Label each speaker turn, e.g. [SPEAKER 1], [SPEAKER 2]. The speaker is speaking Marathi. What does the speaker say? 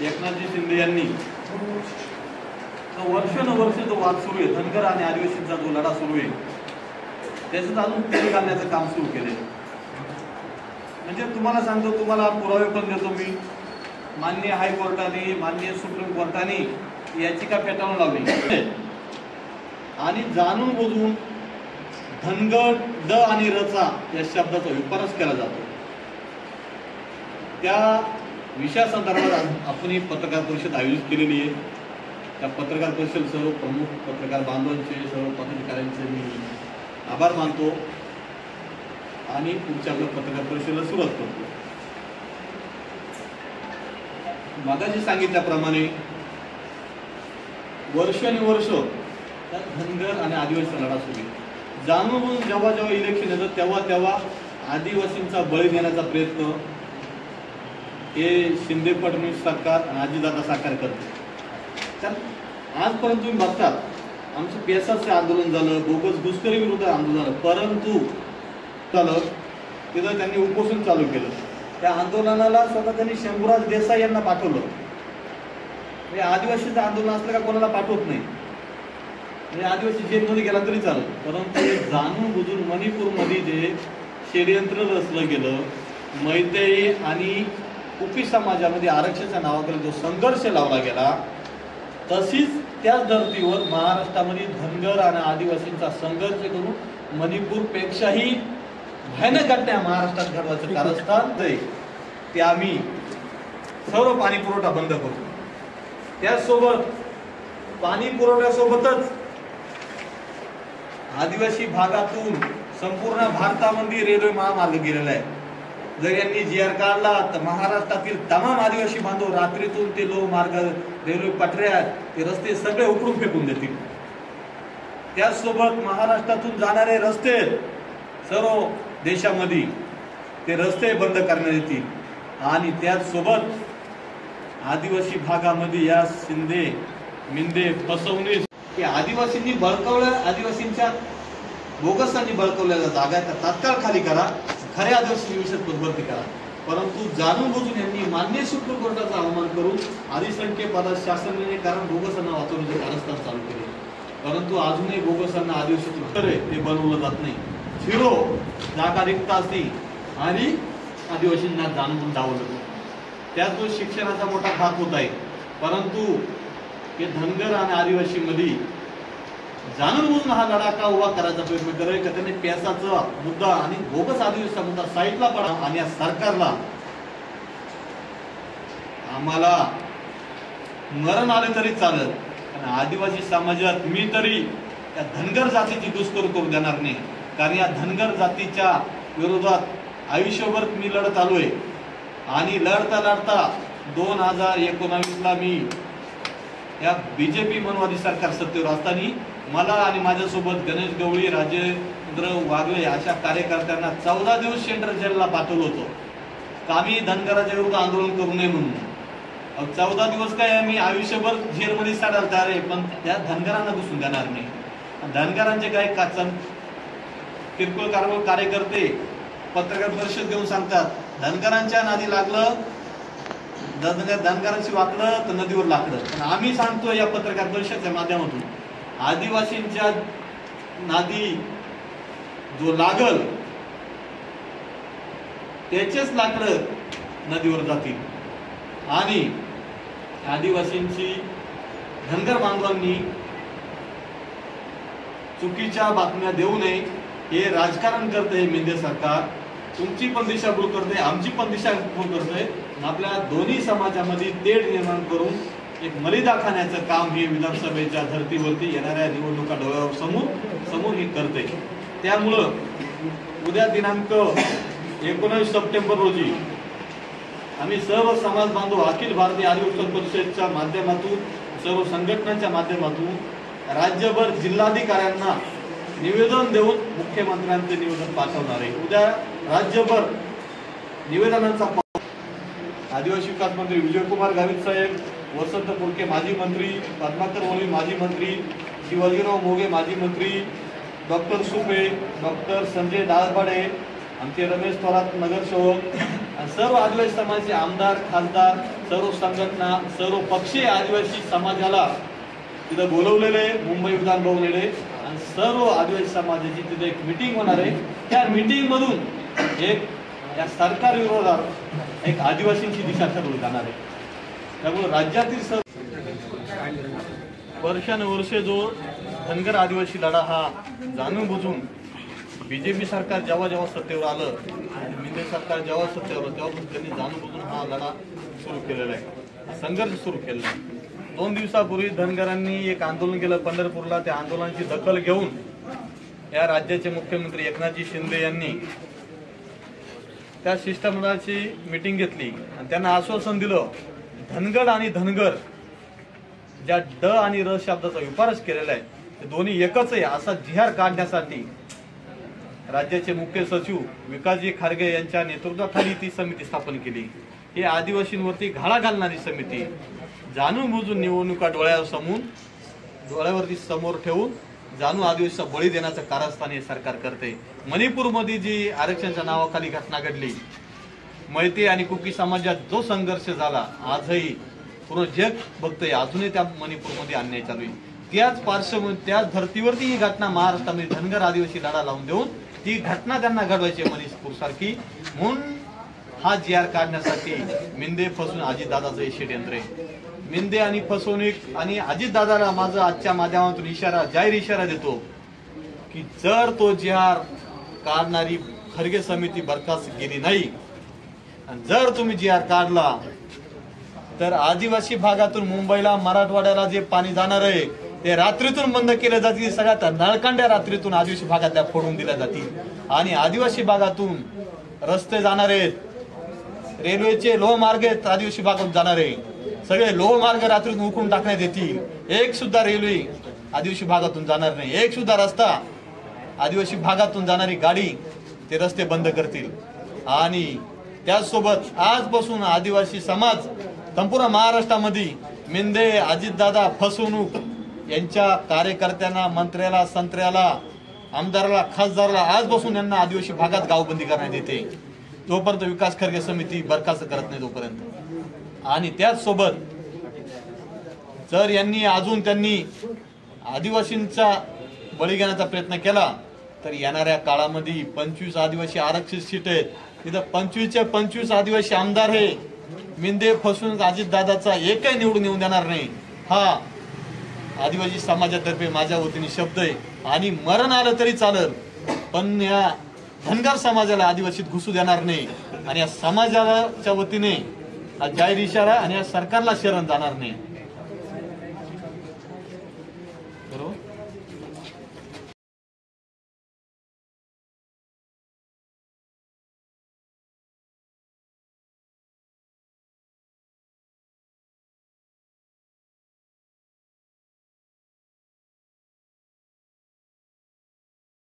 [SPEAKER 1] एकनाथजी शिंदे यांनी वर्षानुवर्ष जो वाद सुरू आहे, धनगर आणि आदिवासींचा जो लढा सुरू आहे, त्याचं अजून तेल घालण्याचं काम सुरू केले. म्हणजे तुम्हाला सांगतो, तुम्हाला पुरावे पण देतो मी. माननीय हायकोर्टाने, माननीय सुप्रीम कोर्टाने याचिका फेटाळून लावली आणि जाणून बुजून धनगर द आणि रचा या शब्दाचा विपर्यास केला जातो. त्या विषयासंदर्भात आपण ही पत्रकार परिषद आयोजित केलेली आहे. त्या पत्रकार परिषद सर्व प्रमुख पत्रकार बांधवांचे, सर्व पत्रकारांचे मी आभार मानतो आणि पुढच्या आपल्या पत्रकार परिषदेला सुरुवात करतो. मागाशी सांगितल्याप्रमाणे वर्षानुवर्ष धनगर आणि आदिवासी लढा सुरू आहे. जाणून जेव्हा जेव्हा इलेक्शन येतं तेव्हा तेव्हा आदिवासींचा बळी देण्याचा प्रयत्न हे शिंदे फडणवीस सरकार आणि अजितदादा सरकार करते. तर आजपर्यंत तुम्ही बघतात, आमचं पेसाचं आंदोलन झालं, बोगस घुसखोरी विरुद्ध आंदोलन झालं, परंतु तिथं त्यांनी उपोषण चालू केलं. त्या आंदोलनाला स्वतः त्यांनी शंभूराज देसाई यांना पाठवलं. म्हणजे आदिवासीचं आंदोलन असलं का कोणाला पाठवत नाही, म्हणजे आदिवासी जेलमध्ये गेला तरी चालेल. परंतु हे जाणून बुजून मणिपूरमध्ये जे षडयंत्र रचलं गेलं, मैतेई आणि कुकी समाजामध्ये आरक्षणाच्या नावाखाली जो संघर्ष लावला गेला, तशीच त्याच धर्तीवर महाराष्ट्रामध्ये धनगर आणि आदिवासींचा संघर्ष करून मणिपूरपेक्षाही भयानक घटना महाराष्ट्रात घडवायचं कारस्थान ते आम्ही सर्व पाणी पुरवठा बंद करतो. त्याचसोबत पाणी पुरवठ्यासोबतच आदिवासी भागातून संपूर्ण भारतामध्ये रेल्वे महामार्ग गेलेला आहे. जर यांनी GR काढला तर महाराष्ट्रातील तमाम आदिवासी बांधव रात्रीतून ते लोहमार्ग, रेल्वे पटऱ्या, ते रस्ते सगळे उकळून फेकून देतील. त्याचसोबत महाराष्ट्रातून जाणारे रस्ते सर्व देशामध्ये ते रस्ते बंद करण्यात येतील. आणि त्याचसोबत आदिवासी भागामध्ये या शिंदे मिंदे फसवणूक की आदिवासींनी बळकावल्या, आदिवासींच्या बोगसांनी बळकावलेल्या जागा त्या तात्काळ खाली करा, खऱ्या आदिवासी विषयात भरती करा. परंतु जाणून बुजून यांनी मान्य सुप्रीम कोर्टाचा अवमान करून अधिसंख्य पदात शासनाने कारण बोगसांना वाचवण्याचे कारस्थान चालू केले. परंतु अजूनही बोगसांना आदिवासी ते बनवलं जात नाही. झिरो जागा रिक्त असती आणि आदिवासींना जाणून डावलं जातं. त्याचबरोबर शिक्षणाचा मोठा भाग होत आहे. परंतु हे धनगर आणि आदिवासीमध्ये जाणून बुजून हा लढा का उभा करायचा प्रयत्न करायचा का त्यांनी पैसाचा मुद्दा आणि बोगस आदिवासीचा मुद्दा साईडला पडा आणि या सरकारला आम्हाला मरण आले तरी चालत, पण आदिवासी समाजात मी तरी या धनगर जातीची घुसखोरी करू देणार नाही. कारण या धनगर जातीच्या विरोधात आयुष्यभर मी लढत आलोय आणि लढता लढता 2019ला मी या BJP मनवादी सरकार सत्तेवर असताना मला आणि माझ्यासोबत गणेश गवळी, राजेंद्र वागले अशा कार्यकर्त्यांना 14 दिवस सेंट्रल जेलला पाठवलं होतं का आम्ही धनगराच्या विरुद्ध आंदोलन करू नये म्हणून. 14 दिवस काय आम्ही आयुष्यभर जेलमध्ये साडायला तयार आहे, पण त्या धनगरांना घुसून देणार नाही. धनगरांचे काही काचन किरकोळ कारवाई कार्यकर्ते पत्रकार परिषद घेऊन सांगतात, धनगरांच्या नादी लागलं, धनगरांची वाकडं तर नदीवर लाकडं. पण आम्ही सांगतो या पत्रकार परिषदेच्या माध्यमातून, आदिवासींच्या नादी जो लागल त्याचेच लाकडं नदीवर जातील आणि आदिवासींची धनगर बांधवांनी चुकीच्या बातम्या देऊ नये. हे राजकारण करते मिंदे सरकार. तुमची पण दिशाभूल करते, आमची पण दिशाभूल करते. आपल्या दोन्ही समाजामध्ये तेढ निर्माण करून एक मलिदा खाण्याचं काम हे विधानसभेच्या धर्तीवरती येणाऱ्या निवडणुका डोळ्यावर समोर हे करते. त्यामुळं उद्या दिनांक 19 सप्टेंबर रोजी आम्ही सर्व समाज बांधव अखिल भारतीय आदिवासी परिषदेच्या माध्यमातून, सर्व संघटनांच्या माध्यमातून राज्यभर जिल्हाधिकाऱ्यांना निवेदन देऊन मुख्यमंत्र्यांचे निवेदन पाठवणार आहे. उद्या राज्यभर निवेदनांचा आदिवासी विकास मंत्री विजयकुमार गावित साहेब, वसंत पुडके माजी मंत्री, पद्माकर मोली माजी मंत्री, शिवाजीराव मोगे माजी मंत्री, डॉक्टर सुपे, डॉक्टर संजय दाळबाडे, आमचे रमेश थोरात नगरसेवक, सर्व आदिवासी समाजाचे आमदार, खासदार सर्व संघटना सर्व पक्षीय आदिवासी समाजाला तिथं बोलवलेलं आहे मुंबई विधान भवनाकडे आणि सर्व आदिवासी समाजाची तिथे एक मीटिंग होणार आहे। त्या मीटिंग मधून एक या सरकार विरोधात एक आदिवासींची दिशा ठरवली जाणार आहे। त्यामुळे राज्यातील वर्षानुवर्षे जो धनगर आदिवासी लढा हा जाणून बुजून बीजेपी सरकार जेव्हा जेव्हा सत्तेवर आलं, मिंदे सरकार जेव्हा सत्तेवर आलं तेव्हापासून त्यांनी जाणून बुजून हा लढा सुरू केलेला आहे, संघर्ष सुरू केलेला आहे। 2 दिवसापूर्वी धनगरांनी एक आंदोलन केलं पंढरपूरला। त्या आंदोलनाची दखल घेऊन या राज्याचे मुख्यमंत्री एकनाथजी शिंदे यांनी त्या शिष्टमंडळाची मीटिंग घेतली आणि त्यांना आश्वासन दिलं धनगड आणि धनगर ज्या ड आणि र शब्दाचा विपारस केलेला आहे ते दोन्ही एकच आहे असा जिहार काढण्यासाठी राज्याचे मुख्य सचिव विकासजी खारगे यांच्या नेतृत्वाखाली ती समिती स्थापन केली। ही आदिवासींवरती घाला घालणारी समिती जाणून बुजून निवडणुका डोळ्यावरती समोर ठेवून जाणून आदिवासीचा बळी देण्याचं कारस्थान हे सरकार करते। मणिपूरमध्ये जी आरक्षणाच्या नावाखाली घटना घडली, मैते आणि कुकी समाजात जो संघर्ष झाला आजही पूर्ण जग बघतंय, अजूनही त्या मणिपूरमध्ये अन्याय चालू आहे। त्याच पार्श्वभूमी त्याच धर्तीवरती ही घटना महाराष्ट्रामध्ये धनगर आदिवासी लढा लावून देऊन ती घटना त्यांना घडवायची मणिपूर सारखी म्हणून हा जीआर काढण्यासाठी मिंदे फसवून अजितदादाचं हे षडयंत्र आहे। मिंदे आणि फसवणूक आणि अजितदादाला माझं आजच्या माध्यमातून जाहीर इशारा देतो की जर तो जीआर काढणारी खरगे समिती बरखास्त केली नाही आणि जर तुम्ही जीआर काढला तर आदिवासी भागातून मुंबईला मराठवाड्याला जे पाणी जाणार आहे ते रात्रीतून बंद केले जातील। सगळ्यात नळकांड्या रात्रीतून आदिवासी भागातल्या फोडून दिल्या जातील आणि आदिवासी भागातून रस्ते जाणार आहेत, रेल्वेचे लोहमार्ग आहेत, आदिवासी भागातून जाणार आहे सगळे लोहमार्ग रात्रीतून उकळून टाकण्यात येतील। एक सुद्धा रेल्वे आदिवासी भागातून जाणार नाही, एक सुद्धा रस्ता आदिवासी भागातून जाणारी गाडी ते रस्ते बंद करतील। आणि त्याचसोबत आजपासून आदिवासी समाज संपूर्ण महाराष्ट्रामध्ये मिंदे अजितदादा फसवणूक यांच्या कार्यकर्त्यांना मंत्र्याला संत्र्याला आमदाराला खासदाराला आजपासून यांना आदिवासी भागात गावबंदी करण्यात येते जोपर्यंत विकास खरगे समिती बरखास्त करत नाही तोपर्यंत। आणि त्याच सोबत जर यांनी अजून त्यांनी आदिवासींचा बळी घेण्याचा प्रयत्न केला तर येणाऱ्या काळामध्ये 25 आदिवासी आरक्षित सीट आहेत, तिथं 25चे 25 आदिवासी आमदार हे मिंदे फसवून अजितदादाचा एकही निवडून येऊन देणार नाही हा आदिवासी समाजातर्फे माझ्या वतीने शब्द आहे। आणि मरण आलं तरी चालेल पण या धनगर समाजाला आदिवासीत घुसू देणार नाही आणि या समाजाच्या वतीने जाहीर इशारा आणि या सरकारला शरण जाणार नाही।